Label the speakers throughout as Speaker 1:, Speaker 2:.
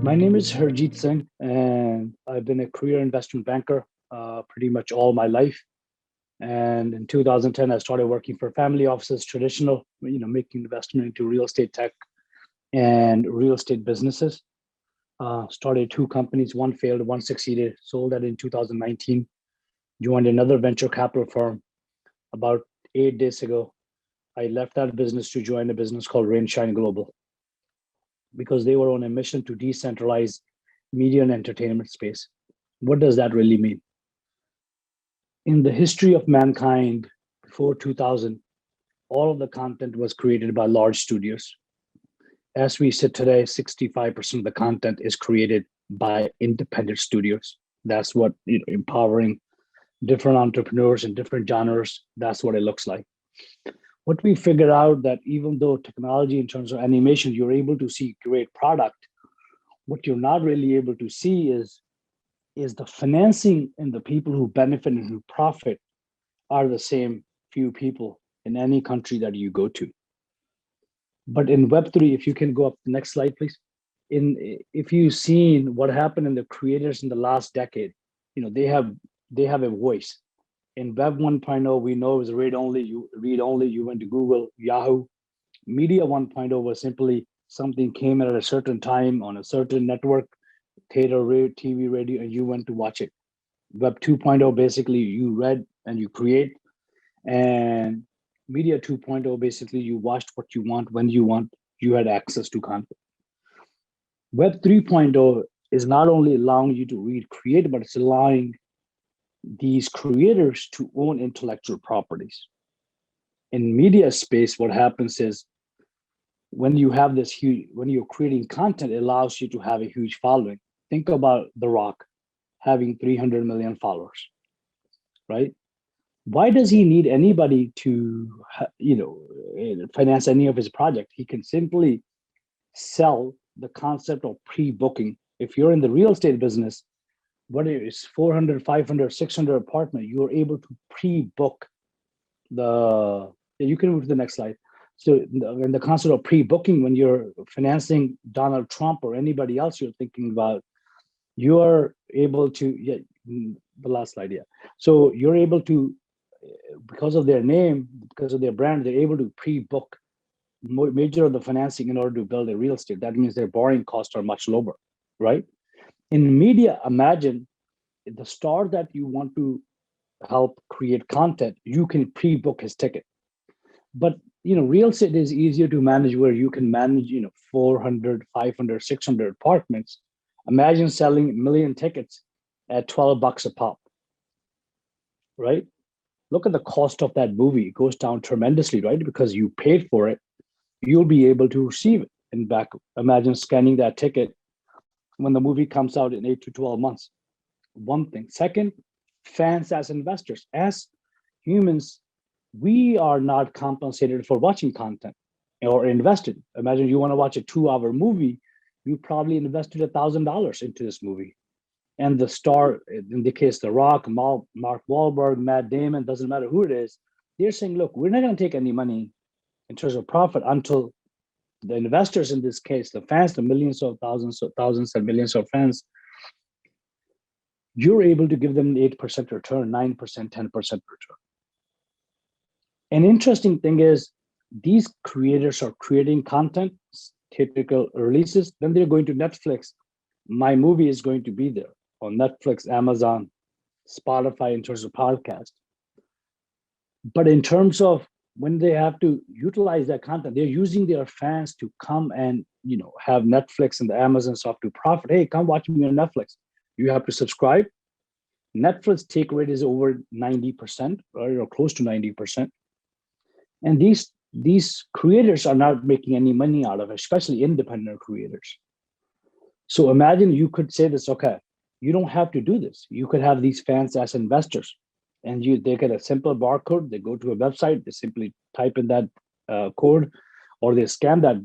Speaker 1: My name is Harjeet Singh, and I've been a career investment banker pretty much all my life. And in 2010, I started working for family offices, traditional, making investment into real estate tech and real estate businesses. Started two companies, one failed, one succeeded. Sold that in 2019. Joined another venture capital firm about 8 days ago. I left that business to join a business called Rainshine Global because they were on a mission to decentralize media and entertainment space. What does that really mean? In the history of mankind, before 2000, all of the content was created by large studios. As we sit today, 65% of the content is created by independent studios. That's what, empowering different entrepreneurs in different genres, that's what it looks like. What we figured out that even though technology in terms of animation, you're able to see great product, what you're not really able to see is the financing, and the people who benefit and who profit are the same few people in any country that you go to. But in Web3, if you can go up the next slide, please. If you've seen what happened in the creators in the last decade, they have a voice. In Web 1.0, we know it was read only. You read only. You went to Google, Yahoo. Media 1.0 was simply something came at a certain time on a certain network, theater, TV, radio, and you went to watch it. Web 2.0, basically you read and you create, and Media 2.0, basically you watched what you want when you want. You had access to content. Web 3.0 is not only allowing you to read, create, but it's allowing these creators to own intellectual properties. In media space, what happens is when you have this huge, when you're creating content, it allows you to have a huge following. Think about The Rock having 300 million followers, right? Why does he need anybody to, finance any of his project? He can simply sell the concept of pre-booking. If you're in the real estate business, whether it's 400, 500, 600 apartment, you're able to pre-book you can move to the next slide. So in the concept of pre-booking, when you're financing Donald Trump or anybody else you're thinking about, you're able to, the last slide, yeah. So you're able to, because of their name, because of their brand, they're able to pre-book major of the financing in order to build a real estate. That means their borrowing costs are much lower, right? In media, imagine the star that you want to help create content, you can pre-book his ticket. But real estate is easier to manage, where you can manage 400, 500, 600 apartments. Imagine selling a million tickets at $12 a pop, right? Look at the cost of that movie. It goes down tremendously, right? Because you paid for it, you'll be able to receive it in back. Imagine scanning that ticket when the movie comes out in 8 to 12 months. One thing. Second, fans as investors. As humans, we are not compensated for watching content or invested. Imagine you want to watch a 2-hour movie, you probably invested $1,000 into this movie. And the star, in the case, The Rock, Mark Wahlberg, Matt Damon, doesn't matter who it is, they're saying, look, we're not going to take any money in terms of profit until the investors, in this case, the fans, the millions of thousands and millions of fans, you're able to give them an 8% return, 9%, 10% return. An interesting thing is these creators are creating content, theatrical releases, then they're going to Netflix. My movie is going to be there on Netflix, Amazon, Spotify in terms of podcast. But in terms of when they have to utilize that content, they're using their fans to come and have Netflix and the Amazon stuff to profit. Hey, come watch me on Netflix. You have to subscribe. Netflix take rate is over 90%, right, or close to 90%. And these creators are not making any money out of it, especially independent creators. So imagine you could say this, okay, you don't have to do this. You could have these fans as investors, and they get a simple barcode. They go to a website, they simply type in that code, or they scan that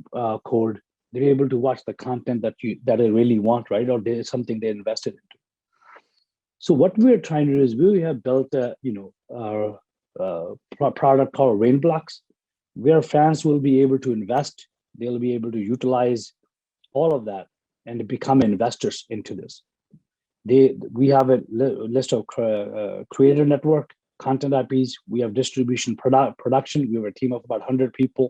Speaker 1: code. They're able to watch the content that they really want, right? Or there's something they invested into. So what we're trying to do is we have built a product called Rain Blocks, where fans will be able to invest. They'll be able to utilize all of that, and become investors into this. We have a list of creator network, content IPs. We have distribution, production. We have a team of about 100 people.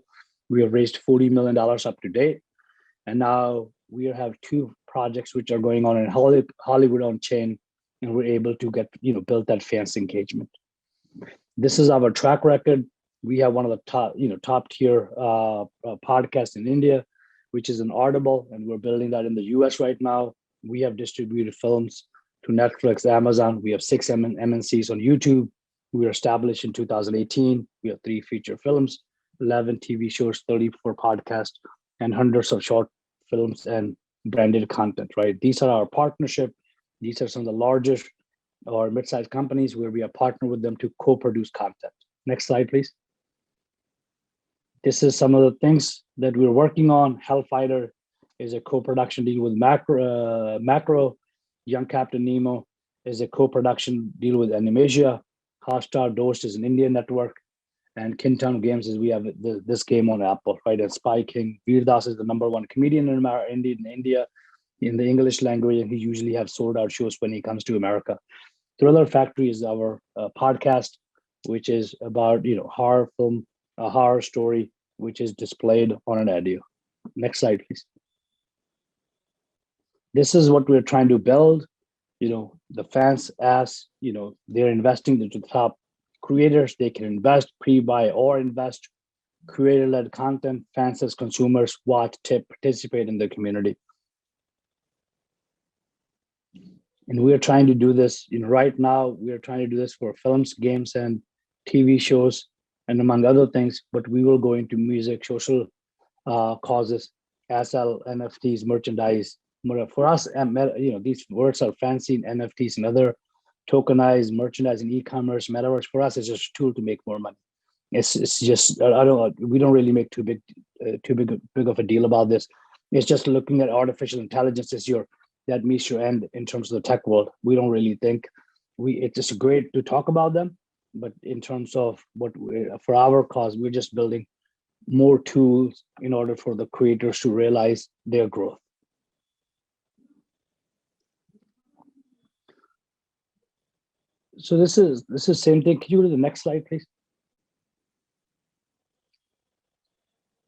Speaker 1: We have raised $40 million up to date. And now we have 2 projects which are going on in Hollywood on chain, and we're able to get, build that fans engagement. This is our track record. We have one of the top tier podcasts in India, which is an Audible, and we're building that in the US right now. We have distributed films to Netflix, Amazon. We have 6 MNCs on YouTube. We were established in 2018. We have 3 feature films, 11 TV shows, 34 podcasts, and hundreds of short films and branded content, right? These are our partnership. These are some of the largest or mid-sized companies where we are partnered with them to co-produce content. Next slide, please. This is some of the things that we're working on. Hellfighter is a co-production deal with Macro. Young Captain Nemo is a co-production deal with Animasia. Hotstar Dost is an Indian network. And Kintown Games is we have this game on Apple, right? And Spy King. Veerdas is the #1 comedian in India in the English language, and he usually have sold out shows when he comes to America. Thriller Factory is our podcast, which is about horror film, a horror story, which is displayed on an audio. Next slide, please. This is what we're trying to build. The fans ask, they're investing into the top creators. They can invest, pre-buy, or invest. Creator-led content. Fans as consumers watch, tip, participate in the community. And we're trying to do this. Right now, we're trying to do this for films, games, and TV shows, and among other things. But we will go into music, social causes, SL, NFTs, merchandise. For us, these words are fancy, NFTs and other tokenized merchandising, e-commerce, metaverse. For us, it's just a tool to make more money. It's just we don't really make too big of a deal about this. It's just looking at artificial intelligence as that meets your end in terms of the tech world. We don't really think it's just great to talk about them, but in terms of for our cause, we're just building more tools in order for the creators to realize their growth. So this is same thing. Can you go to the next slide, please?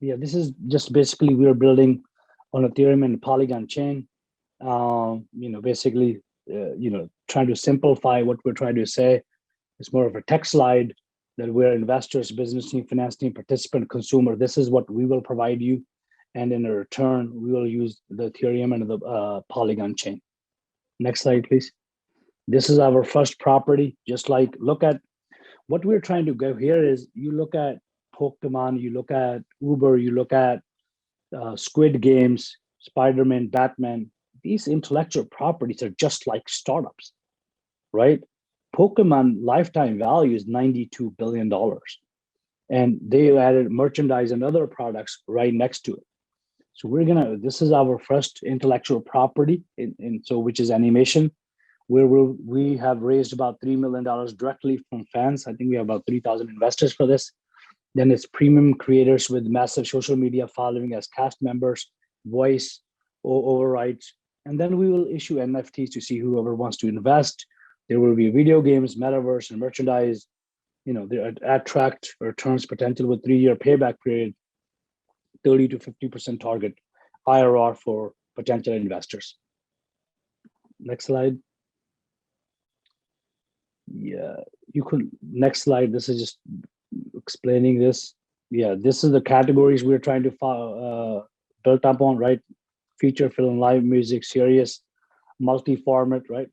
Speaker 1: Yeah, this is just basically we are building on Ethereum and Polygon chain. Basically, trying to simplify what we're trying to say. It's more of a tech slide that we're investors, business team, finance team, participant, consumer. This is what we will provide you, and in return, we will use the Ethereum and the Polygon chain. Next slide, please. This is our first property. Just like look at what we're trying to go here is you look at Pokemon, you look at Uber, you look at Squid Games, Spider-Man, Batman. These intellectual properties are just like startups, right? Pokemon lifetime value is $92 billion. And they added merchandise and other products right next to it. So this is our first intellectual property, which is animation, where we have raised about $3 million directly from fans. I think we have about 3,000 investors for this. Then it's premium creators with massive social media following as cast members, voice overrides. And then we will issue NFTs to see whoever wants to invest. There will be video games, metaverse, and merchandise. They attract returns potential with 3-year payback period, 30 to 50% target IRR for potential investors. Next slide. Yeah, you could, next slide. This is just explaining this. Yeah, this is the categories we're trying to build up on, right? Feature film, live music, series, multi-format, right?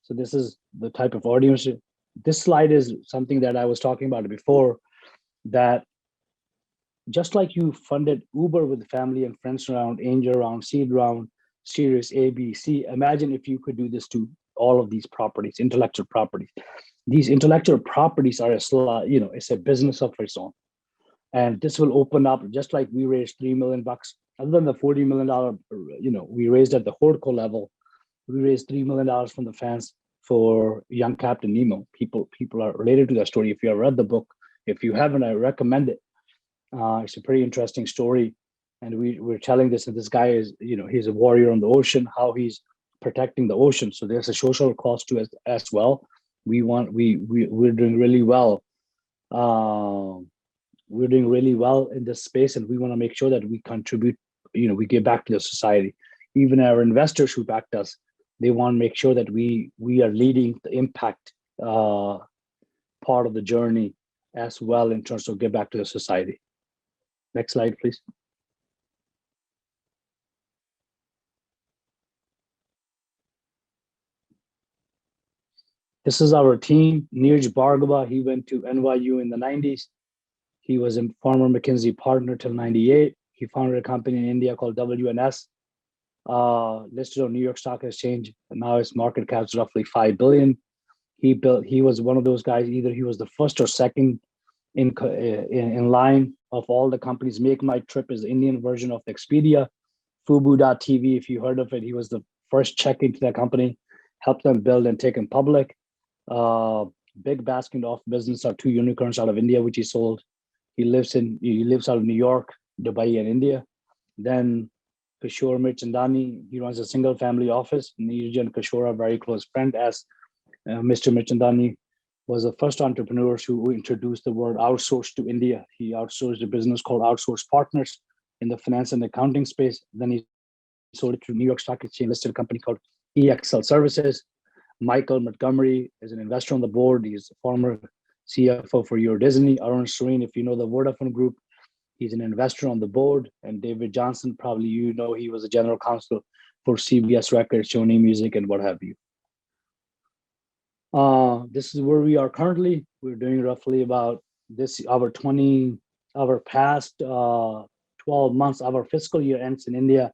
Speaker 1: So this is the type of audience. This slide is something that I was talking about before, that just like you funded Uber with family and friends round, angel round, seed round, series A, B, C, imagine if you could do this to all of these properties, intellectual properties. These intellectual properties are it's a business of its own. And this will open up, just like we raised $3 million, other than the $40 million, we raised at the Holdco level. We raised $3 million from the fans for Young Captain Nemo. People are related to that story. If you have read the book, if you haven't, I recommend it. It's a pretty interesting story. And we're telling this, and this guy is, he's a warrior on the ocean, how he's protecting the ocean. So there's a social cost to it as well. We're doing really well. We're doing really well in this space, and we want to make sure that we contribute, we give back to the society. Even our investors who backed us, they want to make sure that we are leading the impact part of the journey as well, in terms of give back to the society. Next slide, please. This is our team. Neeraj Bhargava, he went to NYU in the 90s. He was a former McKinsey partner till 98. He founded a company in India called WNS, listed on New York Stock Exchange, and now its market cap is roughly 5 billion. He was one of those guys, either he was the first or second in line of all the companies. Make My Trip is the Indian version of Expedia. Fubu.tv, if you heard of it, he was the first check into that company, helped them build and take them public. Big basket of business are 2 unicorns out of India, which he sold. He lives out of New York, Dubai, and India. Then Kishore Mirchandani, he runs a single family office. Neeraj and Kishore are very close friends, as Mr. Mirchandani was the first entrepreneur who introduced the word outsource to India. He outsourced a business called Outsource Partners in the finance and accounting space. Then he sold it to New York Stock Exchange listed company called EXL Services. Michael Montgomery is an investor on the board. He's a former CFO for Euro Disney. Arun Serene, if you know the Vodafone Group, he's an investor on the board. And David Johnson, probably he was a general counsel for CBS Records, Sony Music, and what have you. This is where we are currently. We're doing roughly about this, our past 12 months. Our fiscal year ends in India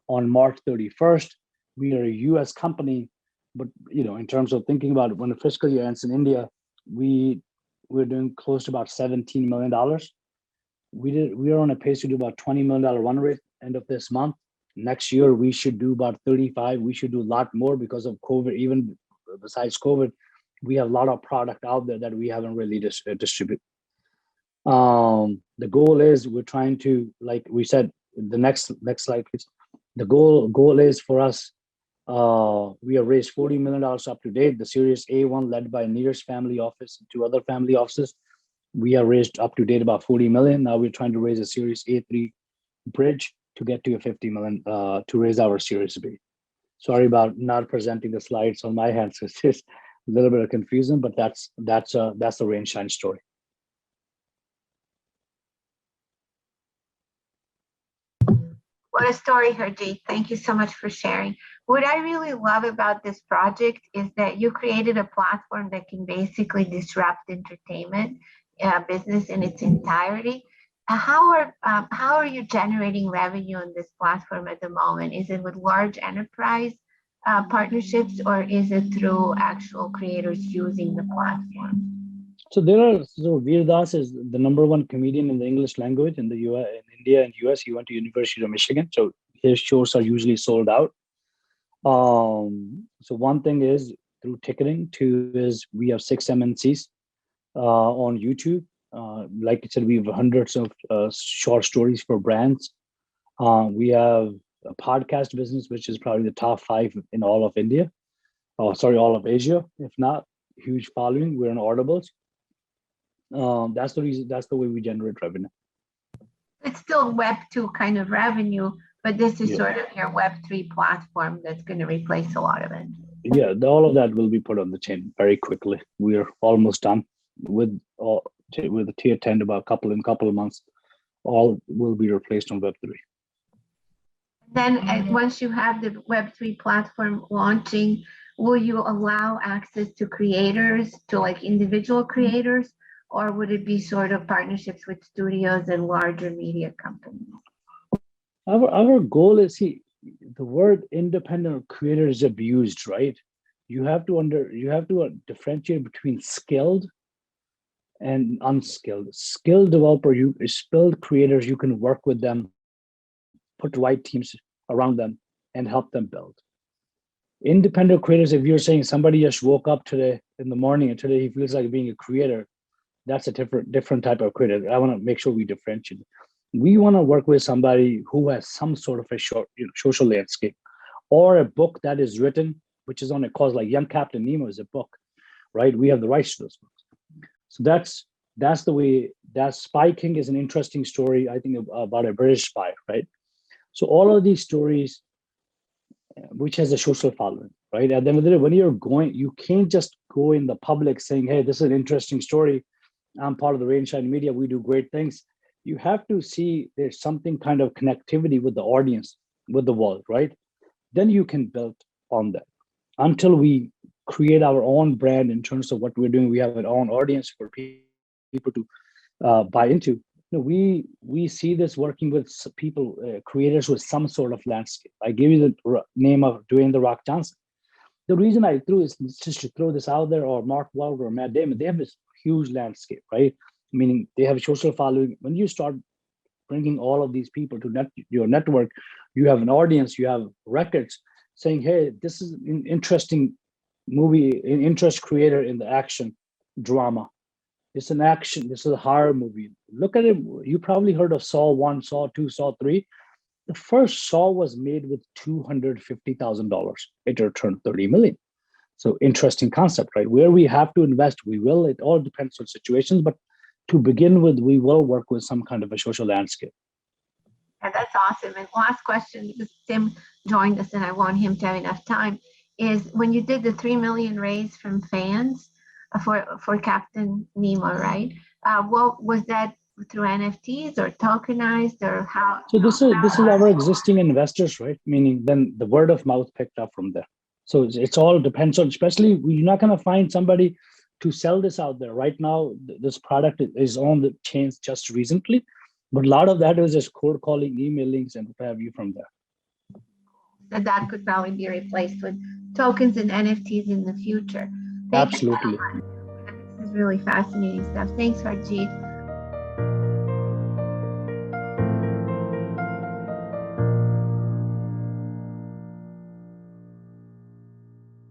Speaker 1: on March 31st. We are a US company, but in terms of thinking about it, when the fiscal year ends in India, we're doing close to about $17 million. We are on a pace to do about $20 million run rate end of this month. Next year, we should do about 35. We should do a lot more because of COVID. Even besides COVID, we have a lot of product out there that we haven't really distributed. The goal is we're trying to, like we said, the next slide, please. The goal is for us, we have raised $40 million up to date. The Series A1 led by Neer's family office and 2 other family offices. We have raised up to date about 40 million. Now we're trying to raise a Series A3 bridge to get to a 50 million to raise our Series B. Sorry about not presenting the slides on my hands. It's just a little bit of confusion, but that's the Rainshine story.
Speaker 2: What a story, Harjeet. Thank you so much for sharing. What I really love about this project is that you created a platform that can basically disrupt entertainment business in its entirety. How are you generating revenue on this platform at the moment? Is it with large enterprise partnerships, or is it through actual creators using the platform?
Speaker 1: So Veer Das is the #1 comedian in the English language in the US, in India and US. He went to University of Michigan, so his shows are usually sold out. So one thing is through ticketing. 2 is we have 6 MNCs on YouTube. Like I said, we have hundreds of short stories for brands. We have a podcast business, which is probably the top 5 in all of India. All of Asia, if not. Huge following. We're on Audibles. That's the reason. That's the way we generate revenue.
Speaker 2: It's still Web 2 kind of revenue, but this is sort of your Web 3 platform that's going to replace a lot of it.
Speaker 1: Yeah, all of that will be put on the chain very quickly. We're almost done with the tier 10 about a couple of months. All will be replaced on Web 3.
Speaker 2: Then once you have the Web 3 platform launching, will you allow access to creators, to like individual creators, or would it be sort of partnerships with studios and larger media companies?
Speaker 1: Our goal is, the word independent creator is abused, right? You have to differentiate between skilled and unskilled. Skilled developer, skilled creators, you can work with them, put the right teams around them, and help them build. Independent creators, if you're saying somebody just woke up today in the morning and today he feels like being a creator, that's a different type of creator. I want to make sure we differentiate. We want to work with somebody who has some sort of a short, social landscape, or a book that is written, which is on a cause, like Young Captain Nemo is a book, right? We have the rights to those books. So that's the way. That Spy King is an interesting story, I think, about a British spy, right? So all of these stories, which has a social following, right? And then when you're going, you can't just go in the public saying, "Hey, this is an interesting story. I'm part of the Rainshine Media. We do great things." You have to see there's something kind of connectivity with the audience, with the world, right? Then you can build on that. Until we create our own brand in terms of what we're doing, we have our own audience for people to buy into. We see this working with people, creators with some sort of landscape. I gave you the name of Dwayne the Rock Johnson. The reason I threw is just to throw this out there, or Mark Wahlberg or Matt Damon. They have this huge landscape, right? Meaning they have a social following. When you start bringing all of these people to your network, you have an audience, you have records saying, "Hey, this is an interesting movie, an interest creator in the action drama. It's an action. This is a horror movie. Look at it. You probably heard of Saw 1, Saw 2, Saw 3. The first Saw was made with $250,000. It returned 30 million. So interesting concept, right? Where we have to invest, we will. It all depends on situations, but to begin with, we will work with some kind of a social landscape.
Speaker 2: Yeah, that's awesome. And last question, because Tim joined us and I want him to have enough time, is when you did the 3 million raise from fans for Captain Nemo, right? What was that, through NFTs or tokenized, or how?
Speaker 1: So this is our existing investors, right? Meaning then the word of mouth picked up from there. So it's all depends on, especially you're not going to find somebody to sell this out there right now. This product is on the chains just recently, but a lot of that is just cold calling, emailings, and what have you from there.
Speaker 2: So that could probably be replaced with tokens and NFTs in the future.
Speaker 1: Absolutely.
Speaker 2: This is really fascinating stuff. Thanks, Harjeet.